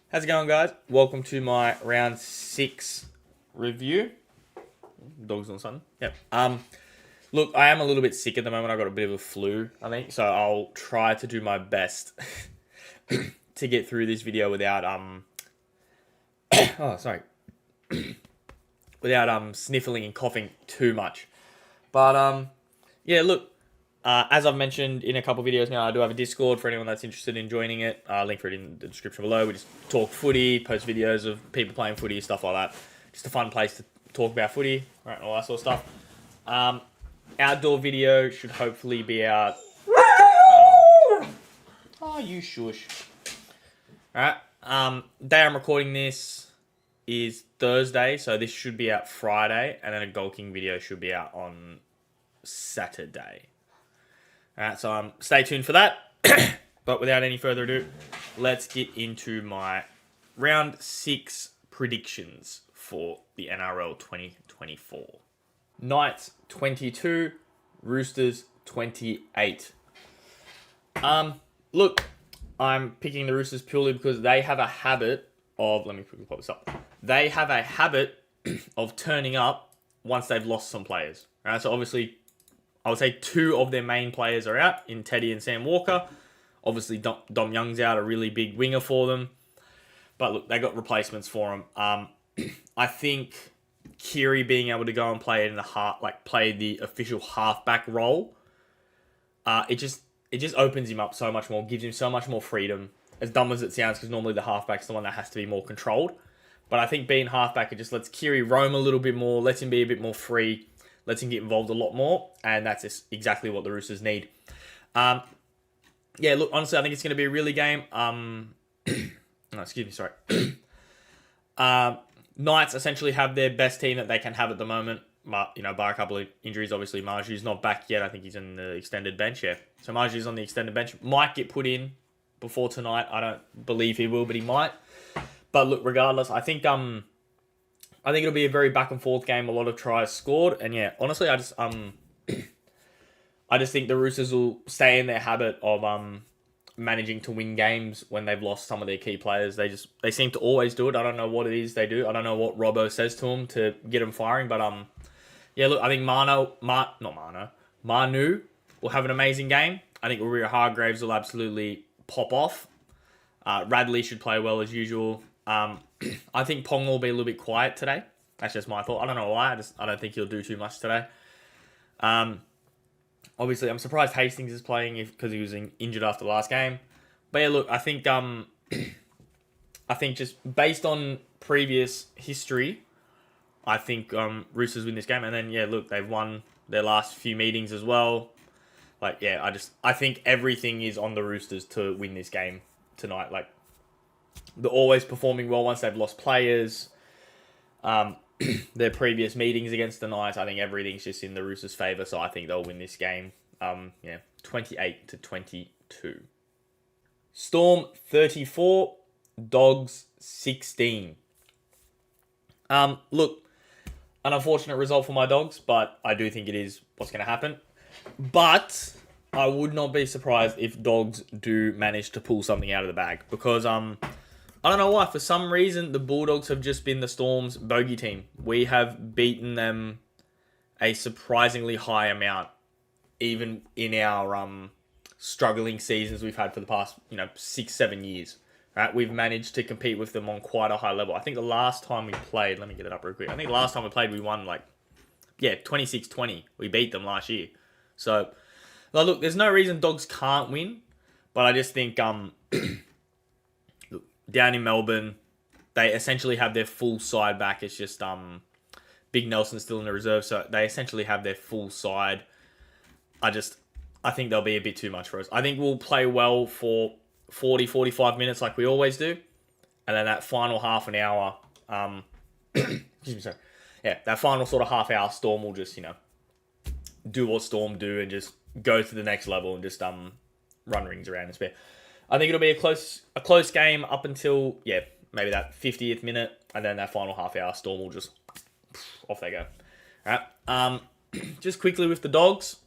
How's it going, guys? Welcome to my round 6 review. Dog's on something. Yep. Look, I am a little bit sick at the moment. I got a bit of a flu, I think, so I'll try to do my best to get through this video without without sniffling and coughing too much. But yeah, look. As I've mentioned in a couple videos now, I do have a Discord for anyone that's interested in joining it. Link for it in the description below. We just talk footy, post videos of people playing footy, stuff like that. Just a fun place to talk about footy, right, and all that sort of stuff. Outdoor video should hopefully be out. Oh, you shush. Alright. Day I'm recording this is Thursday, so this should be out Friday, and then a Goal King video should be out on Saturday. Alright, so stay tuned for that. But without any further ado, let's get into my round 6 predictions for the NRL 2024. Knights 22, Roosters 28. Look, I'm picking the Roosters purely because they have a habit of, let me quickly pop this up. They have a habit of turning up once they've lost some players. Alright, so obviously I would say 2 of their main players are out in Teddy and Sam Walker. Obviously, Dom Young's out, a really big winger for them. But look, they got replacements for him. I think Kiri being able to go and play it in the play the official halfback role, it just opens him up so much more, gives him so much more freedom. As dumb as it sounds, because normally the halfback's the one that has to be more controlled. But I think being halfback, it just lets Kiri roam a little bit more, lets him be a bit more free, lets him get involved a lot more, and that's just exactly what the Roosters need. Yeah, look, honestly, I think it's going to be a really game. Excuse me, sorry. Knights essentially have their best team that they can have at the moment, but, bar a couple of injuries. Obviously, Marju's not back yet. I think he's in the extended bench, yeah. So Marju's on the extended bench. Might get put in before tonight. I don't believe he will, but he might. But look, regardless, I think it'll be a very back and forth game. A lot of tries scored, and yeah, honestly, I just think the Roosters will stay in their habit of managing to win games when they've lost some of their key players. They seem to always do it. I don't know what it is they do. I don't know what Robbo says to them to get them firing, but yeah, look, I think Manu will have an amazing game. I think Warrior Hargraves will absolutely pop off. Radley should play well as usual. I think Pong will be a little bit quiet today. That's just my thought. I don't know why. I don't think he'll do too much today. Obviously, I'm surprised Hastings is playing because he was injured after the last game. But yeah, look, I think just based on previous history, I think Roosters win this game. And then yeah, look, they've won their last few meetings as well. Like yeah, I think everything is on the Roosters to win this game tonight. Like, they're always performing well once they've lost players. Their previous meetings against the Knights, I think everything's just in the Roosters' favour, so I think they'll win this game. 28-22. Storm 34, Dogs 16. Look, an unfortunate result for my Dogs, but I do think it is what's going to happen. But I would not be surprised if Dogs do manage to pull something out of the bag, because I don't know why. For some reason, the Bulldogs have just been the Storm's bogey team. We have beaten them a surprisingly high amount, even in our struggling seasons we've had for the past 6-7 years. Right? We've managed to compete with them on quite a high level. I think the last time we played, let me get it up real quick. I think the last time we played, we won 26-20. We beat them last year. So, look, there's no reason Dogs can't win, but I just think down in Melbourne, they essentially have their full side back. It's just Big Nelson's still in the reserve, so they essentially have their full side. I think they'll be a bit too much for us. I think we'll play well for 40-45 minutes like we always do, and then that final half an hour, excuse me, sorry. Yeah, that final sort of half hour, Storm will just do what Storm do and just go to the next level and just run rings around and spare. I think it'll be a close game up until, yeah, maybe that 50th minute, and then that final half hour, Storm will just, off they go. All right. Just quickly with the Dogs,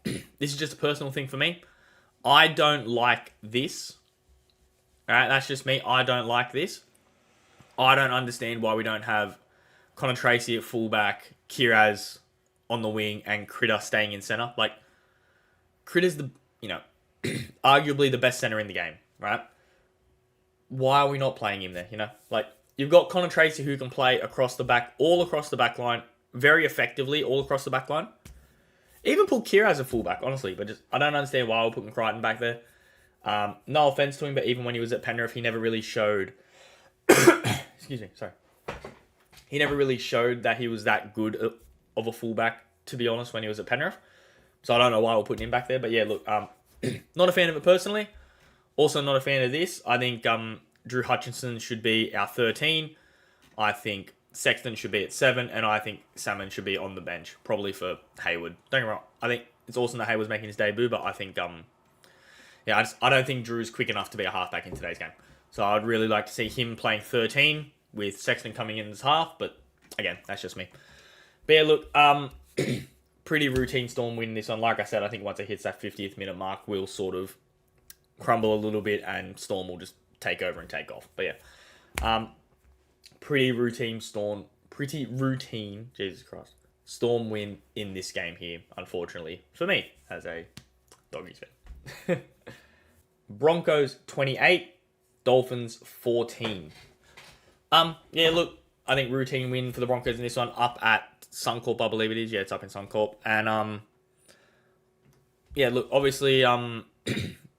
this is just a personal thing for me. I don't like this. All right, that's just me. I don't like this. I don't understand why we don't have Connor Tracy at fullback, Kiraz on the wing, and Critter staying in centre. Like, Critter's the, arguably the best centre in the game, right? Why are we not playing him there, Like, you've got Connor Tracy who can play all across the back line, very effectively, all across the back line. Even put Kira as a fullback, honestly, but I don't understand why we're putting Crichton back there. No offense to him, but even when he was at Penrith, he never really showed. Excuse me, sorry. He never really showed that he was that good of a fullback, to be honest, when he was at Penrith. So I don't know why we're putting him back there, but yeah, look, not a fan of it personally. Also, not a fan of this. I think Drew Hutchinson should be our 13. I think Sexton should be at 7, and I think Salmon should be on the bench, probably for Hayward. Don't get me wrong. I think it's awesome that Hayward's making his debut, but I think, I don't think Drew's quick enough to be a halfback in today's game. So I'd really like to see him playing 13 with Sexton coming in as half, but again, that's just me. But yeah, look, pretty routine Storm win this one. Like I said, I think once it hits that 50th minute mark, we'll sort of crumble a little bit and Storm will just take over and take off. But yeah, pretty routine, Jesus Christ, Storm win in this game here, unfortunately, for me, as a Doggies fan. Broncos 28, Dolphins 14. Yeah, look, I think routine win for the Broncos in this one, up at Suncorp, I believe it is. Yeah, it's up in Suncorp. And, yeah, look, obviously,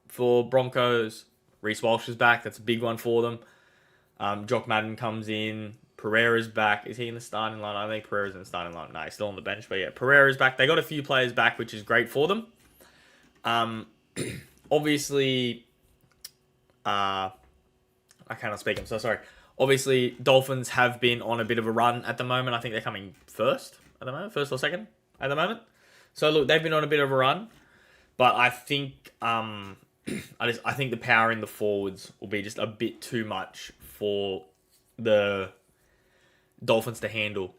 for Broncos, Reece Walsh is back. That's a big one for them. Jock Madden comes in. Pereira's back. Is he in the starting line? I think Pereira's in the starting line. No, he's still on the bench. But yeah, Pereira's back. They got a few players back, which is great for them. Obviously, I cannot speak. I'm so sorry. Obviously, Dolphins have been on a bit of a run at the moment. I think they're coming first or second at the moment. So look, they've been on a bit of a run, but I think I think the power in the forwards will be just a bit too much for the Dolphins to handle.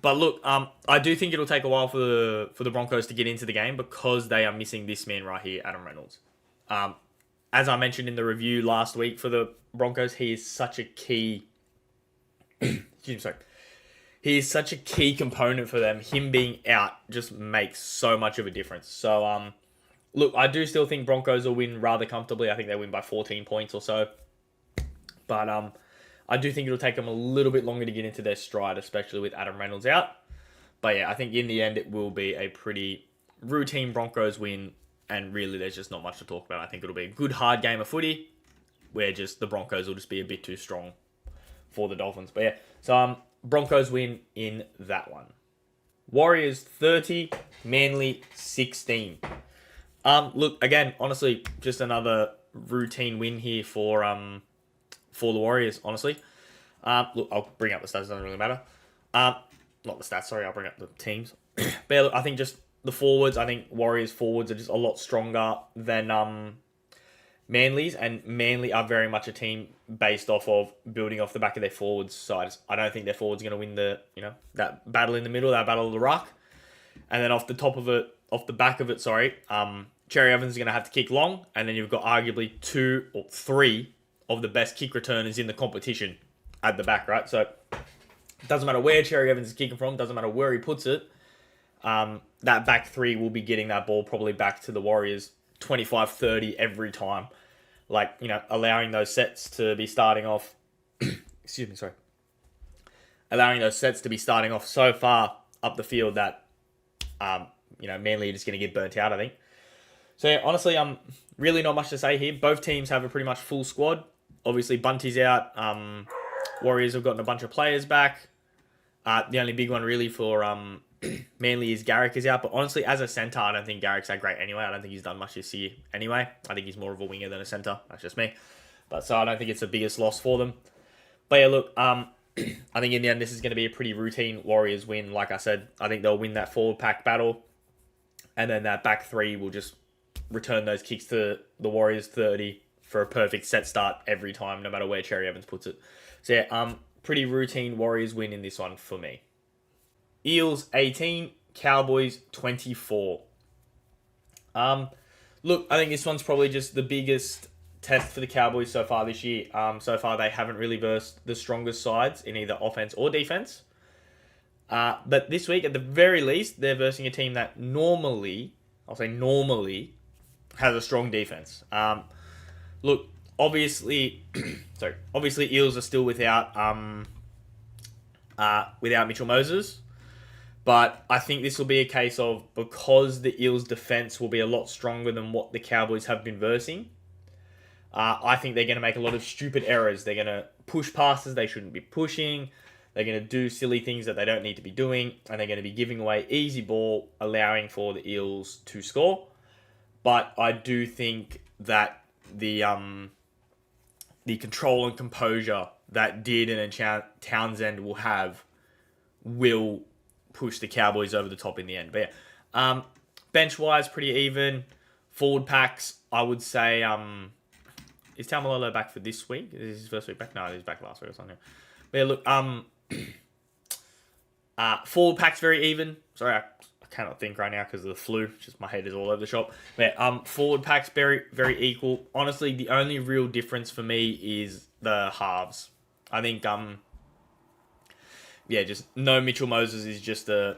But look, I do think it'll take a while for the Broncos to get into the game because they are missing this man right here, Adam Reynolds. As I mentioned in the review last week for the Broncos, he is such a key. He is such a key component for them. Him being out just makes so much of a difference. So, look, I do still think Broncos will win rather comfortably. I think they win by 14 points or so. But I do think it'll take them a little bit longer to get into their stride, especially with Adam Reynolds out. But yeah, I think in the end it will be a pretty routine Broncos win. And really, there's just not much to talk about. I think it'll be a good, hard game of footy where just the Broncos will just be a bit too strong for the Dolphins. But yeah, so Broncos win in that one. Warriors 30, Manly 16. Look, again, honestly, just another routine win here for the Warriors, honestly. Look, I'll bring up the stats, it doesn't really matter. Not the stats, sorry, I'll bring up the teams. But yeah, look, I think just the forwards, I think Warriors forwards are just a lot stronger than Manly's, and Manly are very much a team based off of building off the back of their forwards. So I don't think their forwards are going to win the, that battle in the middle, that battle of the ruck. And then off the back of it, Cherry Evans is going to have to kick long, and then you've got arguably 2 or 3 of the best kick returners in the competition at the back, right? So it doesn't matter where Cherry Evans is kicking from, doesn't matter where he puts it. That back 3 will be getting that ball probably back to the Warriors 25-30 every time. Like, allowing those sets to be starting off. Allowing those sets to be starting off so far up the field that, Manly are just going to get burnt out, I think. So, yeah, honestly, really not much to say here. Both teams have a pretty much full squad. Obviously, Bunty's out. Warriors have gotten a bunch of players back. The only big one really for Manly is Garrick is out. But honestly, as a centre, I don't think Garrick's that great anyway. I don't think he's done much this year anyway. I think he's more of a winger than a centre. That's just me. But so I don't think it's the biggest loss for them. But yeah, look, I think in the end, this is going to be a pretty routine Warriors win. Like I said, I think they'll win that forward pack battle. And then that back 3 will just return those kicks to the Warriors 30 for a perfect set start every time, no matter where Cherry Evans puts it. So yeah, pretty routine Warriors win in this one for me. Eels 18, Cowboys 24. Look, I think this one's probably just the biggest test for the Cowboys so far this year. So far, they haven't really versed the strongest sides in either offense or defense. But this week, at the very least, they're versing a team that normally, has a strong defense. Look, obviously, obviously Eels are still without Mitchell Moses. But I think this will be a case of, because the Eels' defense will be a lot stronger than what the Cowboys have been versing, I think they're going to make a lot of stupid errors. They're going to push passes they shouldn't be pushing. They're going to do silly things that they don't need to be doing. And they're going to be giving away easy ball, allowing for the Eels to score. But I do think that the control and composure that Dearden and Townsend will have will push the Cowboys over the top in the end. But yeah, bench-wise, pretty even. Forward packs, I would say, is Taumalolo back for this week? Is this his first week back? No, he was back last week or something. But yeah, look, forward packs very even. Sorry, I cannot think right now because of the flu. Just my head is all over the shop. But yeah, forward packs very, very equal. Honestly, the only real difference for me is the halves. I think just no Mitchell Moses is just a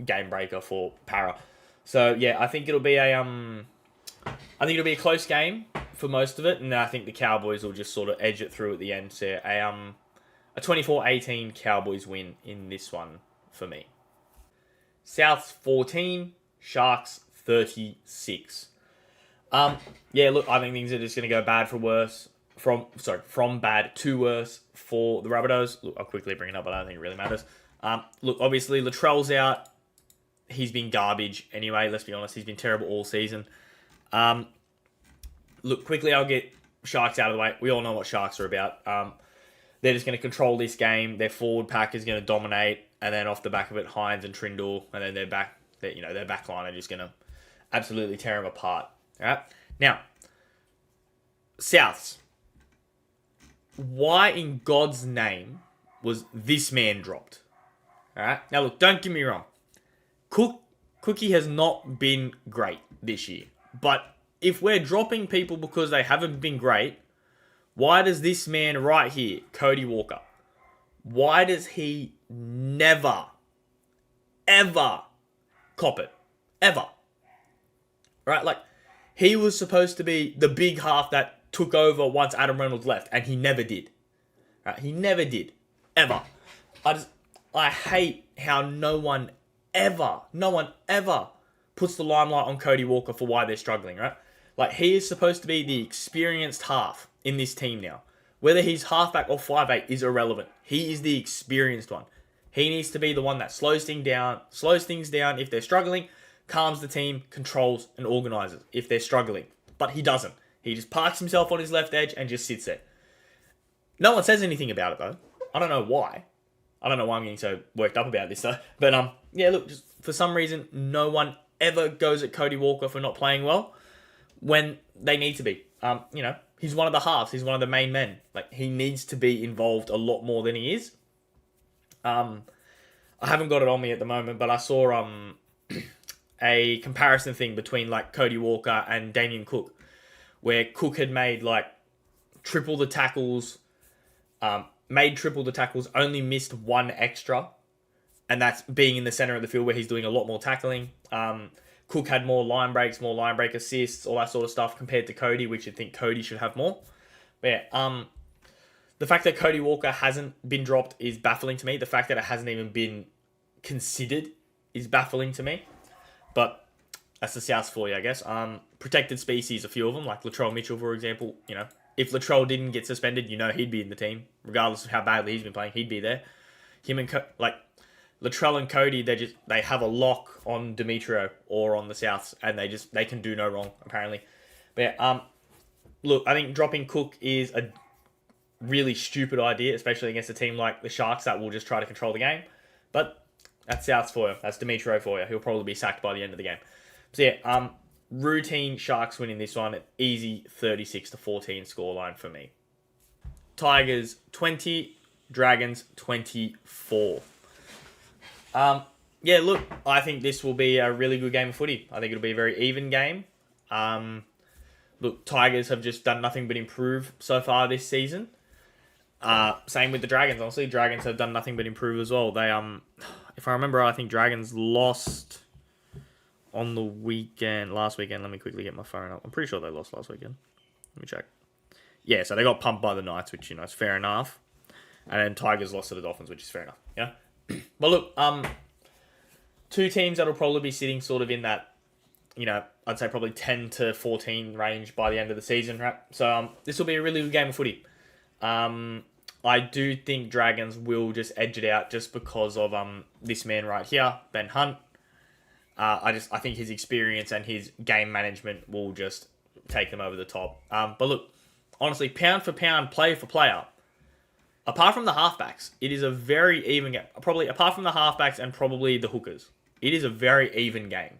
game breaker for Parra. So yeah, I think it'll be a close game for most of it, and I think the Cowboys will just sort of edge it through at the end. So a 24-18 Cowboys win in this one for me. Souths 14, Sharks 36. Yeah, look, I think things are just going to go bad for worse. From bad to worse for the Rabbitohs. Look, I'll quickly bring it up, but I don't think it really matters. Look, obviously, Latrell's out. He's been garbage anyway, let's be honest. He's been terrible all season. Look, quickly, I'll get Sharks out of the way. We all know what Sharks are about. They're just going to control this game. Their forward pack is going to dominate, and then off the back of it, Hines and Trindle, and then their back line are just going to absolutely tear them apart. All right? Now, Souths. Why in God's name was this man dropped? All right. Now, look, don't get me wrong. Cookie has not been great this year. But if we're dropping people because they haven't been great, why does this man right here, Cody Walker, why does he never, ever cop it? Ever. Right? Like, he was supposed to be the big half that took over once Adam Reynolds left, and he never did. Right? He never did. Ever. I hate how no one ever puts the limelight on Cody Walker for why they're struggling, right? Like, he is supposed to be the experienced half in this team now. Whether he's halfback or 5'8" is irrelevant. He is the experienced one. He needs to be the one that slows things down if they're struggling, calms the team, controls, and organizes if they're struggling. But he doesn't. He just parks himself on his left edge and just sits there. No one says anything about it, though. I don't know why. I don't know why I'm getting so worked up about this, though. But, yeah, look, just for some reason, no one ever goes at Cody Walker for not playing well when they need to be. He's one of the halves. He's one of the main men. Like, he needs to be involved a lot more than he is. I haven't got it on me at the moment, but I saw a comparison thing between, like, Cody Walker and Damien Cook, where Cook had made, like, triple the tackles, only missed one extra, and that's being in the center of the field where he's doing a lot more tackling. Cook had more line breaks, more line break assists, all that sort of stuff compared to Cody, which you'd think Cody should have more. But yeah, the fact that Cody Walker hasn't been dropped is baffling to me. The fact that it hasn't even been considered is baffling to me. But that's the Souths for you, I guess. Protected species, a few of them, like Latrell Mitchell, for example. If Latrell didn't get suspended, he'd be in the team. Regardless of how badly he's been playing, he'd be there. Him and Latrell and Cody, they have a lock on Demetrio or on the Souths, and they can do no wrong, apparently. But yeah, look, I think dropping Cook is a really stupid idea, especially against a team like the Sharks that will just try to control the game. But that's Souths for you. That's Demetrio for you. He'll probably be sacked by the end of the game. So yeah, routine Sharks winning this one. Easy 36-14 scoreline for me. Tigers 20, Dragons 24. Yeah, look, I think this will be a really good game of footy. I think it'll be a very even game. look, Tigers have just done nothing but improve so far this season. Same with the Dragons. Honestly, Dragons have done nothing but improve as well. They if I remember, I think Dragons lost on the last weekend. Let me quickly get my phone up. I'm pretty sure they lost last weekend. Let me check. Yeah, so they got pumped by the Knights, which is fair enough. And then Tigers lost to the Dolphins, which is fair enough. Yeah. But look, two teams that'll probably be sitting sort of in that, I'd say probably 10 to 14 range by the end of the season, right? So this will be a really good game of footy. I do think Dragons will just edge it out just because of this man right here, Ben Hunt. I think his experience and his game management will just take them over the top. But look, honestly, pound for pound, player for player, apart from the halfbacks, it is a very even game. Probably apart from the halfbacks and probably the hookers, it is a very even game.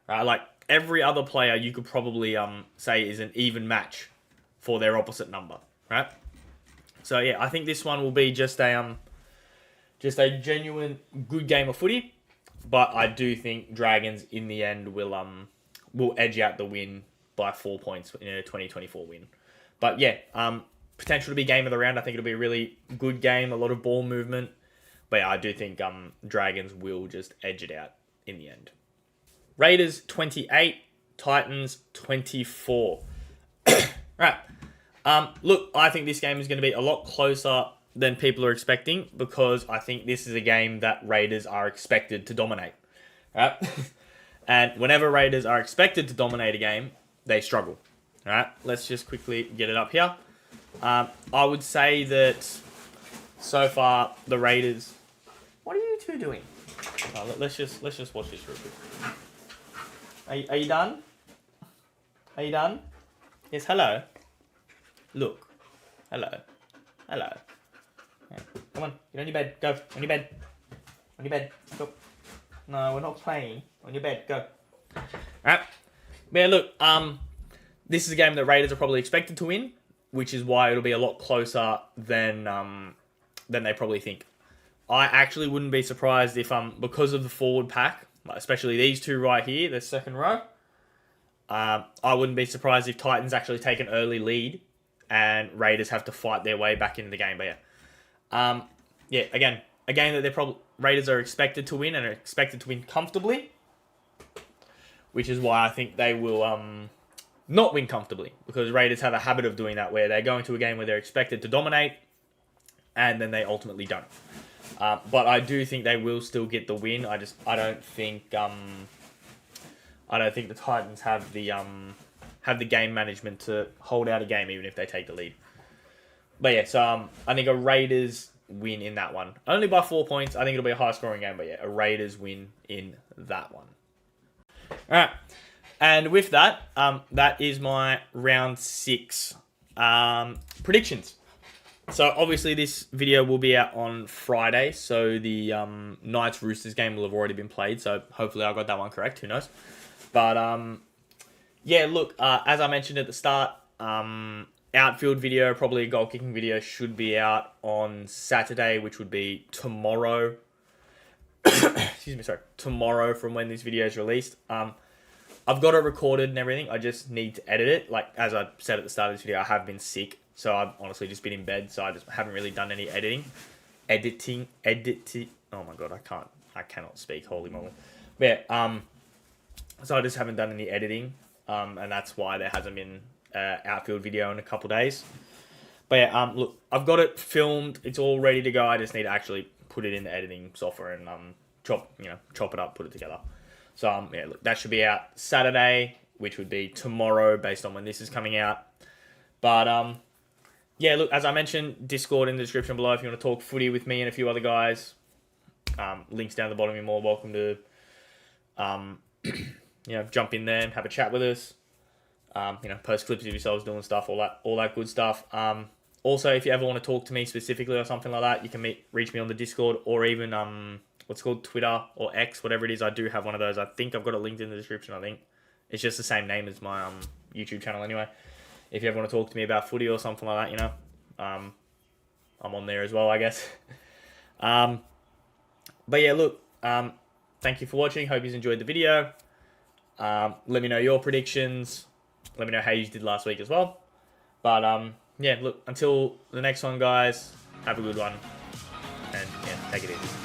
Right? Like every other player, you could probably say is an even match for their opposite number. Right? So yeah, I think this one will be just a genuine good game of footy. But I do think Dragons in the end will edge out the win by 4 points in a 2024 win. But yeah, potential to be game of the round. I think it'll be a really good game, a lot of ball movement. But yeah, I do think Dragons will just edge it out in the end. Raiders 28, Titans 24. Right. Look, I think this game is going to be a lot closer than people are expecting because I think this is a game that Raiders are expected to dominate. Right? And whenever Raiders are expected to dominate a game, they struggle. All right, let's just quickly get it up here. I would say that so far the Raiders. What are you two doing? Let's just watch this real quick. Are you done? Are you done? Yes. Hello. Look. Hello. Hello. Yeah. Come on. Get on your bed. Go. On your bed. On your bed. Go. No, we're not playing. On your bed. Go. All right. Yeah. Look. This is a game that Raiders are probably expected to win, which is why it'll be a lot closer than they probably think. I actually wouldn't be surprised if because of the forward pack, especially these two right here, the second row, I wouldn't be surprised if Titans actually take an early lead and Raiders have to fight their way back into the game. But yeah, again, a game that Raiders are expected to win and are expected to win comfortably, which is why I think they will not win comfortably, because Raiders have a habit of doing that where they go into a game where they're expected to dominate and then they ultimately don't. But I do think they will still get the win. I don't think the Titans have the game management to hold out a game even if they take the lead. But yeah, so I think a Raiders win in that one. Only by 4 points. I think it'll be a high scoring game, but yeah, a Raiders win in that one. Alright. And with that, that is my round 6 predictions. So obviously this video will be out on Friday, so the Knights Roosters game will have already been played, so hopefully I got that one correct, who knows. But yeah, look, as I mentioned at the start, outfield video, probably a goal kicking video, should be out on Saturday, which would be tomorrow. Tomorrow from when this video is released. I've got it recorded and everything. I just need to edit it. Like, as I said at the start of this video, I have been sick. So I've honestly just been in bed. So I just haven't really done any editing. Oh my God, I cannot speak. Holy moly. But yeah, so I just haven't done any editing. And that's why there hasn't been outfield video in a couple days. But yeah, look, I've got it filmed. It's all ready to go. I just need to actually put it in the editing software and chop it up, put it together. So yeah, look, that should be out Saturday, which would be tomorrow based on when this is coming out. But yeah, look, as I mentioned, Discord in the description below if you want to talk footy with me and a few other guys. Links down the bottom. You're more welcome to jump in there and have a chat with us. Post clips of yourselves doing stuff, all that good stuff. Also, if you ever want to talk to me specifically or something like that, you can reach me on the Discord or even what's called Twitter or X, whatever it is. I do have one of those. I think I've got it linked in the description. I think it's just the same name as my YouTube channel anyway. If you ever want to talk to me about footy or something like that, I'm on there as well, I guess. But yeah, look, thank you for watching. Hope you enjoyed the video. Let me know your predictions. Let me know how you did last week as well. But yeah, look, until the next one, guys, have a good one. And yeah, take it easy.